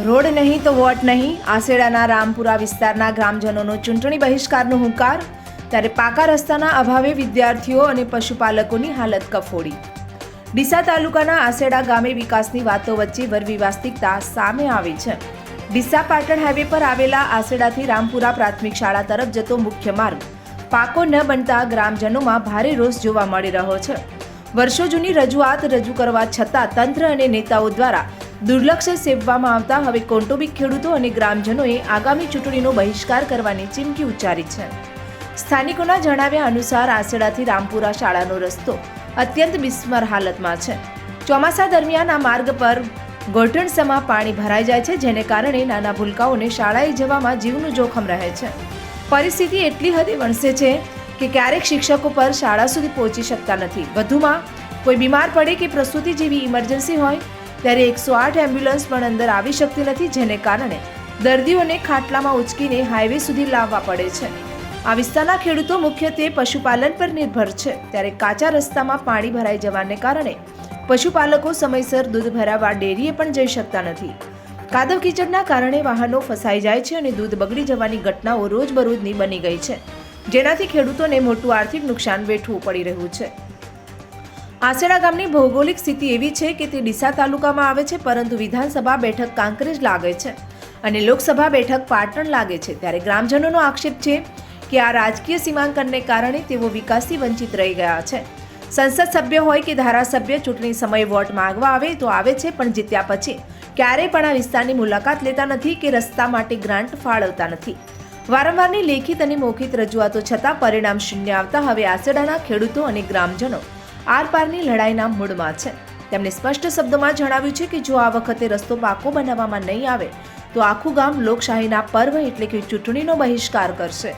Road નહીં તો vote નહીં, આસેડાના રામપુરા વિસ્તારના ગ્રામજનોનો ચૂંટણી બહિષ્કારનો હુંકાર. ત્યારે પાકા રસ્તાના અભાવે વિદ્યાર્થીઓ અને પશુપાલકોની હાલત કફોડી. ડીસા તાલુકાના આસેડા ગામે વિકાસની વાતો વચ્ચે વરવિવાસ્તિકતા સામે આવી છે. ડીસા પાટણ હાઈવે પર આવેલા આસેડાથી રામપુરા પ્રાથમિક શાળા તરફ જતો મુખ્ય માર્ગ પાકો ન બનતા ગ્રામજનોમાં ભારે રોષ જોવા મળી રહ્યો છે. વર્ષો જૂની રજૂઆત રજૂ કરવા છતાં તંત્ર અને નેતાઓ દ્વારા દુર્લક્ષ સેવવામાં આવતા હવે કૌટુંબિક ખેડૂતો અને ગ્રામજનોએ આગામી ચૂંટણીનો બહિષ્કાર કરવાની ચીમકી ઉચ્ચારી છે. સ્થાનિકોના જણાવ્યા અનુસાર આસેડાથી રામપુરા શાળાનો રસ્તો અત્યંત બિસ્માર હાલતમાં છે. ચોમાસા દરમિયાન આ માર્ગ પર ગોઠણસમાં પાણી ભરાઈ જાય છે, જેને કારણે નાના ભૂલકાઓને શાળાએ જવામાં જીવનું જોખમ રહે છે. પરિસ્થિતિ એટલી હદે વણસે છે કે ક્યારેક શિક્ષકો પર શાળા સુધી પહોંચી શકતા નથી. વધુમાં કોઈ બીમાર પડે કે પ્રસૂતિ જેવી ઇમરજન્સી હોય ત્યારે 108 એમ્બ્યુલન્સ પણ અંદર આવી શકતી નથી, જેને કારણે દર્દીઓને ખાટલામાં ઉચકીને હાઈવે સુધી લાવવા પડે છે. આ વિસ્તારના ખેડૂતો મુખ્યત્વે પશુપાલન પર નિર્ભર છે. ત્યારે કાચા રસ્તામાં પાણી ભરાઈ જવાને કારણે પશુપાલકો સમયસર દૂધ ભરાવવા ડેરીએ પણ જઈ શકતા નથી. કાદવ કીચડના કારણે વાહનો ફસાઈ જાય છે અને દૂધ બગડી જવાની ઘટનાઓ રોજબરોજની બની ગઈ છે, જેનાથી ખેડૂતોને મોટું આર્થિક નુકસાન વેઠવું પડી રહ્યું છે. આસેડા ગામની ભૌગોલિક સ્થિતિ એવી છે કે તે ડીસા તાલુકામાં આવે છે, પરંતુ વિધાનસભા બેઠક કાંકરેજ લાગે છે અને લોકસભા બેઠક પાટણ લાગે છે. ત્યારે ગ્રામજનોનો આક્ષેપ છે કે આ રાજકીય સીમાંકનને કારણે તેઓ વિકાસથી વંચિત રહી ગયા છે. સંસદ સભ્ય હોય કે ધારાસભ્ય ચૂંટણી સમયે વોટ માંગવા આવે તો આવે છે, પણ જીત્યા પછી ક્યારેય પણ આ વિસ્તારની મુલાકાત લેતા નથી કે રસ્તા માટે ગ્રાન્ટ ફાળવતા નથી. વારંવારની લેખિત અને મૌખિક રજૂઆતો છતાં પરિણામ શૂન્ય આવતા હવે આસેડાના ખેડૂતો અને ગ્રામજનો આરપારની લડાઈના મૂડમાં છે. તેમણે સ્પષ્ટ શબ્દોમાં જણાવ્યું છે કે જો આ વખતે રસ્તો પાકો બનાવવામાં નહીં આવે તો આખું ગામ લોકશાહીના પર્વ એટલે કે ચૂંટણીનો બહિષ્કાર કરશે.